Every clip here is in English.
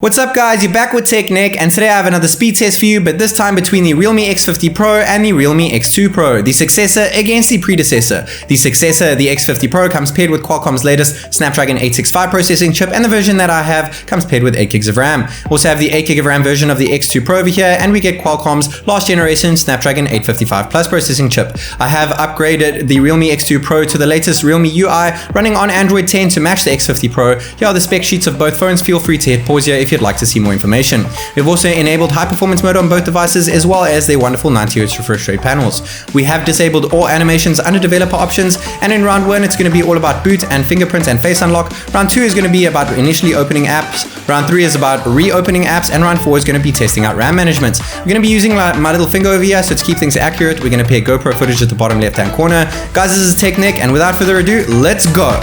What's up guys, you're back with TechNick, and today I have another speed test for you, but this time between the Realme X50 Pro and the Realme X2 Pro, the successor against the predecessor. The successor, the X50 Pro, comes paired with Qualcomm's latest Snapdragon 865 processing chip, and the version that I have comes paired with 8 GB of RAM. We also have the 8 GB of RAM version of the X2 Pro over here, and we get Qualcomm's last generation Snapdragon 855 Plus processing chip. I have upgraded the Realme X2 Pro to the latest Realme UI running on Android 10 to match the X50 Pro. Here are the spec sheets of both phones. Feel free to hit pause here if you'd like to see more information. We've also enabled high performance mode on both devices, as well as their wonderful 90Hz refresh rate panels. We have disabled all animations under developer options, and in round 1 it's going to be all about boot and fingerprint and face unlock. Round 2 is going to be about initially opening apps. Round 3 is about reopening apps, and round 4 is going to be testing out RAM management. We're going to be using my little finger over here, so to keep things accurate, we're going to pair GoPro footage at the bottom left hand corner. Guys, this is TechNick, and without further ado, let's go.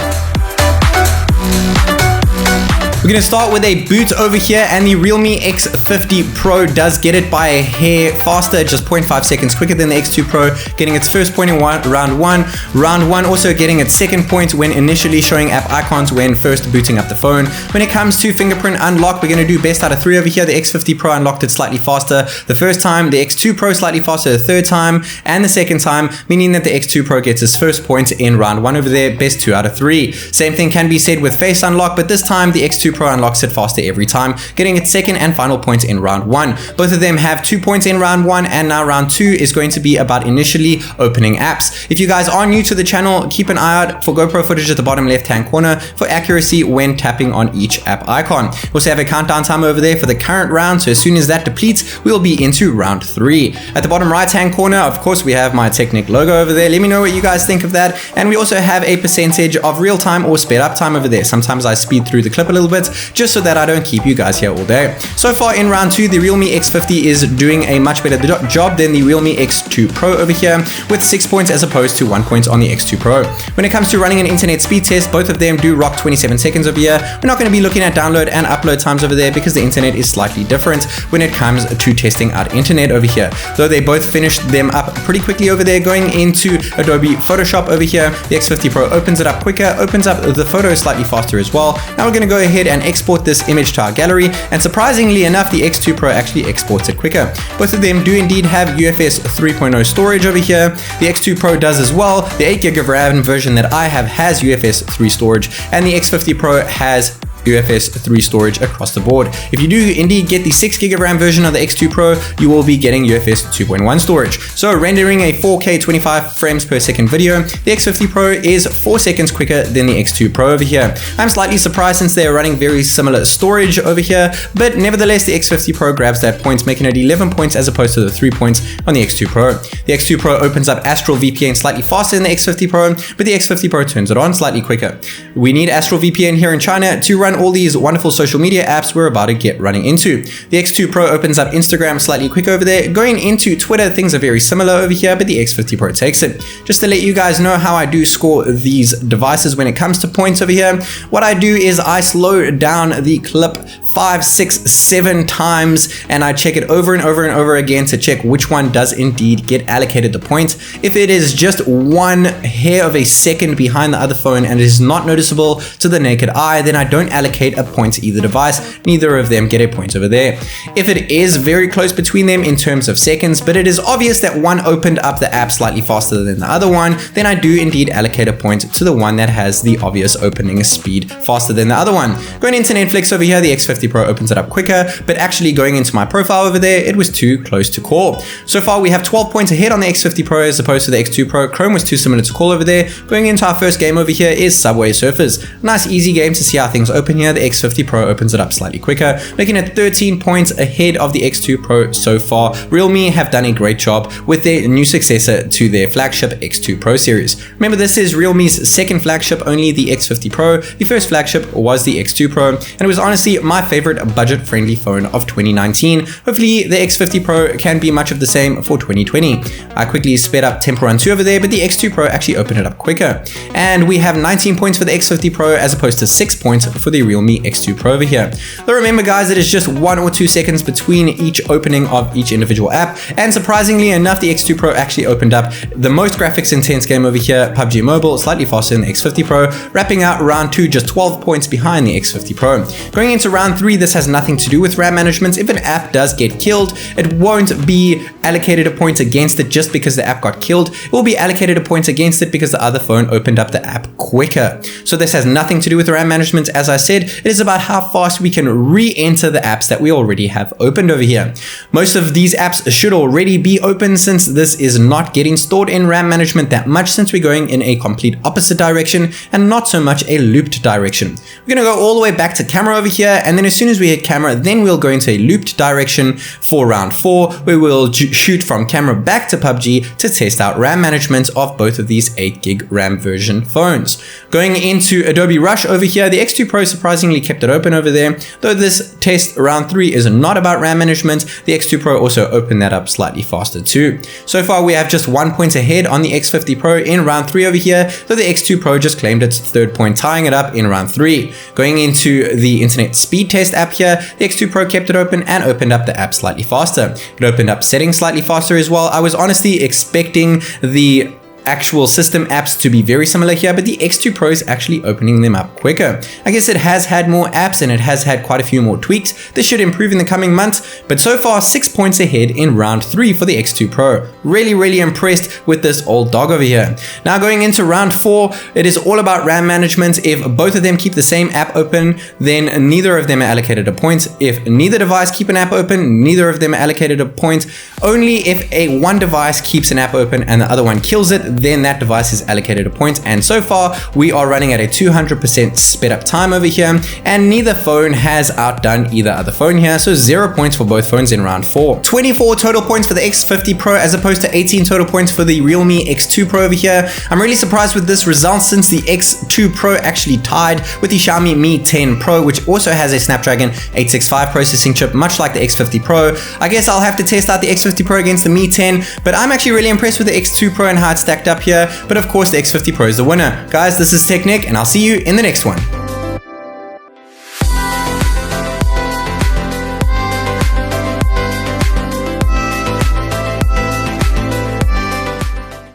We're going to start with a boot over here, and the Realme X50 Pro does get it by a hair faster, just 0.5 seconds quicker than the X2 Pro, getting its first point in round 1. Round 1 also getting its second point when initially showing app icons when first booting up the phone. When it comes to Fingerprint Unlock, we're going to do best out of 3 over here. The X50 Pro unlocked it slightly faster the first time, the X2 Pro slightly faster the third time, and the second time, meaning that the X2 Pro gets its first point in round 1 over there, best 2 out of 3. Same thing can be said with Face Unlock, but this time the X2 Pro unlocks it faster every time, getting its second and final point in round 1. Both of them have 2 points in round 1, and now round 2 is going to be about initially opening apps. If you guys are new to the channel, keep an eye out for GoPro footage at the bottom left hand corner for accuracy when tapping on each app icon. We also have a countdown timer over there for the current round, so as soon as that depletes, we'll be into round 3. At the bottom right hand corner, of course, we have my TechNick logo over there. Let me know what you guys think of that. And we also have a percentage of real time or sped up time over there. Sometimes I speed through the clip a little bit just so that I don't keep you guys here all day. So far in round 2, the Realme X50 is doing a much better job than the Realme X2 Pro over here, with 6 points as opposed to 1 point on the X2 Pro. When it comes to running an internet speed test, both of them do rock 27 seconds over here. We're not going to be looking at download and upload times over there because the internet is slightly different when it comes to testing out internet over here. Though they both finished them up pretty quickly over there. Going into Adobe Photoshop over here, the X50 Pro opens it up quicker, opens up the photo slightly faster as well. Now we're going to go ahead and export this image to our gallery, and surprisingly enough, the X2 Pro actually exports it quicker. Both of them do indeed have UFS 3.0 storage over here. The X2 Pro does as well. The 8 GB of RAM version that I have has UFS 3 storage, and the X50 Pro has UFS 3 storage across the board. If you do indeed get the 6 GB of RAM version of the X2 Pro, you will be getting UFS 2.1 storage. So rendering a 4K 25 frames per second video, the X50 Pro is 4 seconds quicker than the X2 Pro over here. I'm slightly surprised since they are running very similar storage over here, but nevertheless the X50 Pro grabs that point, making it 11 points as opposed to the 3 points on the X2 Pro. The X2 Pro opens up Astral VPN slightly faster than the X50 Pro, but the X50 Pro turns it on slightly quicker. We need Astral VPN here in China to run all these wonderful social media apps we're about to get running into. The X2 Pro opens up Instagram slightly quick over there. Going into Twitter, things are very similar over here, but the X50 Pro takes it. Just to let you guys know how I do score these devices when it comes to points over here, what I do is I slow down the clip 5, 6, 7 times, and I check it over and over and over again to check which one does indeed get allocated the point. If it is just 1 hair of a second behind the other phone and it is not noticeable to the naked eye, then I don't allocate a point to either device. Neither of them get a point over there. If it is very close between them in terms of seconds, but it is obvious that one opened up the app slightly faster than the other one, then I do indeed allocate a point to the one that has the obvious opening speed faster than the other one. Going into Netflix over here, the X50 Pro opens it up quicker, but actually going into my profile over there, it was too close to call. So far we have 12 points ahead on the X50 Pro as opposed to the X2 Pro. Chrome was too similar to call over there. Going into our first game over here is Subway Surfers. Nice easy game to see how things open here. The X50 Pro opens it up slightly quicker, making it 13 points ahead of the X2 Pro so far. Realme have done a great job with their new successor to their flagship X2 Pro series. Remember, this is Realme's second flagship, only the X50 Pro. The first flagship was the X2 Pro, and it was honestly my favorite budget-friendly phone of 2019. Hopefully, the X50 Pro can be much of the same for 2020. I quickly sped up Temple Run 2 over there, but the X2 Pro actually opened it up quicker. And we have 19 points for the X50 Pro as opposed to 6 points for the Realme X2 Pro over here. Though remember guys, it is just 1 or 2 seconds between each opening of each individual app, and surprisingly enough, the X2 Pro actually opened up the most graphics intense game over here, PUBG Mobile, slightly faster than the X50 Pro, wrapping out round 2 just 12 points behind the X50 Pro. Going into round 3, 3, this has nothing to do with RAM management. If an app does get killed, it won't be allocated a point against it just because the app got killed. It will be allocated a point against it because the other phone opened up the app quicker. So this has nothing to do with RAM management. As I said, it is about how fast we can re-enter the apps that we already have opened over here. Most of these apps should already be open since this is not getting stored in RAM management that much, since we're going in a complete opposite direction and not so much a looped direction. We're going to go all the way back to camera over here, and then as soon as we hit camera, then we'll go into a looped direction for round 4, where we'll shoot from camera back to PUBG to test out RAM management of both of these 8GB RAM version phones. Going into Adobe Rush over here, the X2 Pro surprisingly kept it open over there. Though this test round 3 is not about RAM management, the X2 Pro also opened that up slightly faster too. So far we have just 1 point ahead on the X50 Pro in round 3 over here, though the X2 Pro just claimed its 3rd point, tying it up in round 3. Going into the internet speed test app here, the X2 Pro kept it open and opened up the app slightly faster. It opened up settings slightly faster as well. I was honestly expecting the actual system apps to be very similar here, but the X2 Pro is actually opening them up quicker. I guess it has had more apps and it has had quite a few more tweaks. This should improve in the coming months, but so far 6 points ahead in round 3 for the X2 Pro. Really impressed with this old dog over here. Now going into round 4, it is all about RAM management. If both of them keep the same app open, then neither of them are allocated a point. If neither device keep an app open, neither of them are allocated a point. Only if one device keeps an app open and the other one kills it, then that device is allocated a point. And so far we are running at a 200% sped up time over here, and neither phone has outdone either other phone here, so 0 points for both phones in round 4. 24 total points for the X50 Pro as opposed to 18 total points for the Realme X2 Pro over here. I'm really surprised with this result, since the X2 Pro actually tied with the Xiaomi Mi 10 Pro, which also has a Snapdragon 865 processing chip, much like the X50 Pro. I guess I'll have to test out the X50 Pro against the Mi 10, but I'm actually really impressed with the X2 Pro and how it stacked up here. But of course the X50 Pro is the winner. Guys, this is TechNick, and I'll see you in the next one.